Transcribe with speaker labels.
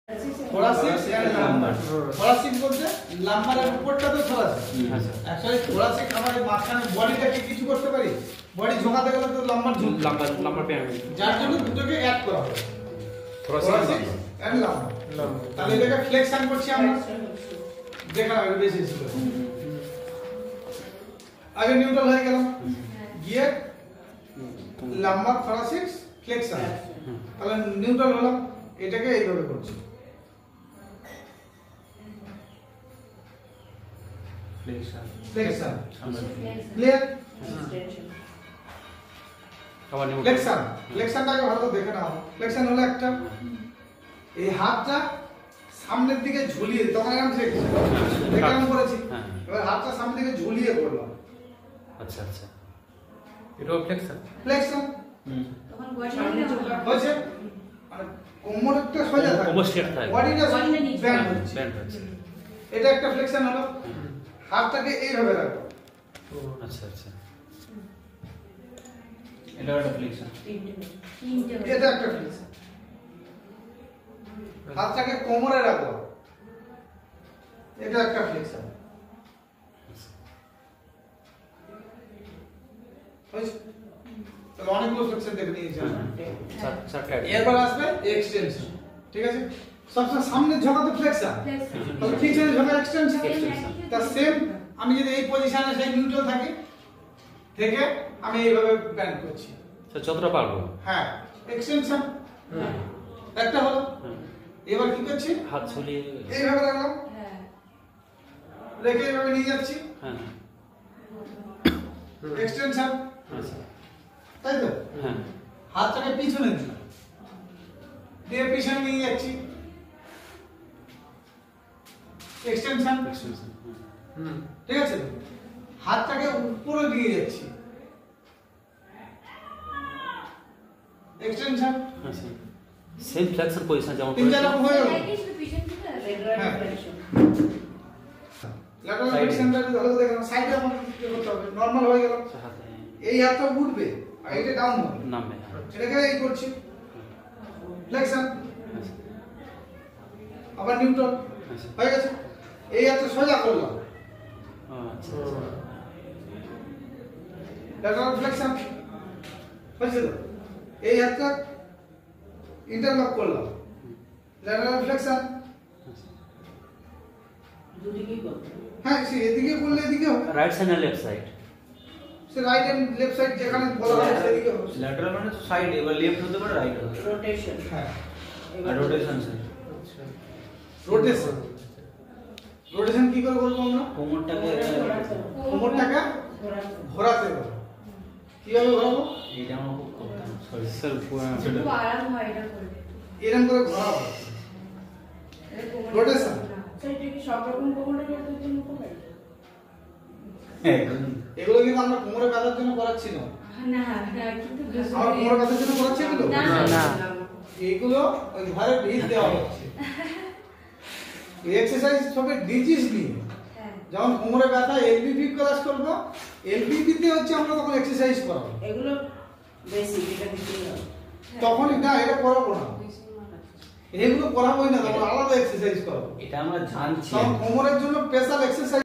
Speaker 1: Thoracic and lumber. Thoracic বলতে লাম্বারের উপরটা তো থোরাসিক। অ্যাকচুয়ালি থোরাসিক আমাদের মাঝখানে বডিটাকে কিছু করতে পারি, বডি ঝোঁকাতে গেলে তো লাম্বার
Speaker 2: লাম্বার পিরামিড,
Speaker 1: যার জন্য দুটোকে অ্যাড করা হবে, থোরাসিক এন্ড লাম্বার। তাহলে এটাকে ফ্লেক্সন করছি আমরা, দেখা হবে বেশি ছিল। আগে নিউট্রাল হয়ে গেলাম, গিয়ে লাম্বার থোরাসিক ফ্লেক্সন, তাহলে নিউট্রাল হলাম। এটাকে এইভাবে করছি, ফ্লেক্সন ক্লিয়ার। ফ্লেক্সন, ফ্লেক্সনটাকে ভালো দেখে নাও। ফ্লেক্সন হলো একটা, এই হাতটা সামনের দিকে ঝুলিয়ে, তখন এরকম দেখলাম করেছি, এবার হাতটা সামনের দিকে ঝুলিয়ে করলাম।
Speaker 2: আচ্ছা আচ্ছা, এটাও ফ্লেক্সন।
Speaker 1: ফ্লেক্সন
Speaker 3: তখন বডি
Speaker 1: হচ্ছে মানে কোমরটা সোজা থাকে,
Speaker 2: কোমর স্ট্রেট থাকে,
Speaker 1: বডিটা ব্যান্ড হচ্ছে,
Speaker 2: ব্যান্ড হচ্ছে।
Speaker 1: এটা একটা ফ্লেক্সন হলো। হাতটাকে এইভাবে রাখো।
Speaker 2: আচ্ছা আচ্ছা, এটাও একটা ফ্লেক্সন।
Speaker 1: এটা একটা ফ্লেক্সন। হাতটাকে কোমরে রাখো, এটা একটা ফ্লেক্সন। তাহলে অনেকগুলো ফ্লেক্সন দেখে নিয়েছি আমরা। এরপর আসবে এক্সটেনশন, ঠিক আছে? সবসময় সামনে ঝোঁকাতে ফ্লেক্সন, তাহলে পিছনে ঝোঁকা এক্সটেনশন। তার সেম আমি যদি এই পজিশনে সেই নিউট্রাল থাকি, থেকে আমি এইভাবে ব্যান্ড করছি,
Speaker 2: যতটা পারবো।
Speaker 1: হ্যাঁ, এক্সটেনশন একটা হলো। এবার কি করছি,
Speaker 2: হাত ঝুলিয়ে
Speaker 1: এইভাবে রাখলাম, রেখে এইভাবে নিয়ে যাচ্ছি,
Speaker 2: হ্যাঁ
Speaker 1: এক্সটেনশন,
Speaker 2: আচ্ছা
Speaker 1: তাই তো?
Speaker 2: হ্যাঁ,
Speaker 1: হাতটাকে পিছনে দিলাম, দিয়ে পিছনে নিয়ে যাচ্ছি, এক্সটেনশন, ঠিক আছে? হাতটাকে উপরে নিয়ে যাচ্ছি, এক্সটেনশন।
Speaker 2: আচ্ছা, সেম ফ্লেক্সন পজিশন যেমন
Speaker 1: তিন চার রকম হয়ে গেল। ল্যাটারাল ফ্লেক্সনটা ভালো করে দেখুন, সাইডে আমাদের কি করতে হবে, নরমাল হয়ে গেল। এই হাতটা উঠবে আর এটা ডাউন হবে,
Speaker 2: নামবে।
Speaker 1: এটাকে এই করছি, ফ্লেক্সন, আবার নিউট্রাল হয়ে গেছে। এই হাতটা সোজা করলাম,
Speaker 2: আচ্ছা
Speaker 1: ল্যাটারাল ফ্লেক্সন হয়েছে তো। এই হাতটা ইন্টারলক করলাম, ল্যাটারাল ফ্লেক্সন। হ্যাঁ, সে এদিকে করলে এদিকে হবে,
Speaker 2: রাইট সাইড না লেফট সাইড?
Speaker 1: সে রাইট এন্ড লেফট সাইড যেখানে বলা হয় সেদিকে হবে।
Speaker 2: ল্যাটারাল মানে তো সাইড, এবার লেফট হতে পারে, রাইট হতে পারে।
Speaker 3: রোটেশন,
Speaker 1: হ্যাঁ,
Speaker 2: আর রোটেশন সাইড,
Speaker 1: রোটেশন। রোটেশন কি করে করবো আমরা?
Speaker 2: কোমরটাকে
Speaker 1: কোমরটাকে ঘোরাতে হবে। কিভাবে ঘোরাবো?
Speaker 2: এইটা আমরা খুব করতাম, সরি স্যার।
Speaker 3: খুব আরাম হয় এটা করলে।
Speaker 1: এরকম করে ঘোরাবো, রোটেশন।
Speaker 3: সেটা কি সব রকম কোমরে করতে জন্য করে?
Speaker 1: এগুলো কিন্তু আমরা কোমরে ব্যথার জন্য করাচ্ছি না।
Speaker 3: না না, কিন্তু
Speaker 1: আমরা কোমরে ব্যথার জন্য করাচ্ছি এগুলো
Speaker 3: না
Speaker 2: না।
Speaker 1: এইগুলো ওই ঘরে ভিড় দেওয়া হচ্ছে। এই এক্সারসাইজ সবে ডিজিজ নিয়ে, যখন কোমরে ব্যথা এলবিপি ক্লাস করবো, এলবিপি তে হচ্ছে আমরা তখন এক্সারসাইজ করাবো।
Speaker 3: এগুলো বেসিক, এটা দিতে হবে।
Speaker 1: তখন না, এটা করাবো না, এগুলো করাবোই না, তখন আলাদা এক্সারসাইজ করাবো।
Speaker 2: এটা আমরা জানছি।
Speaker 1: তখন কোমরের জন্য স্পেশাল এক্সারসাইজ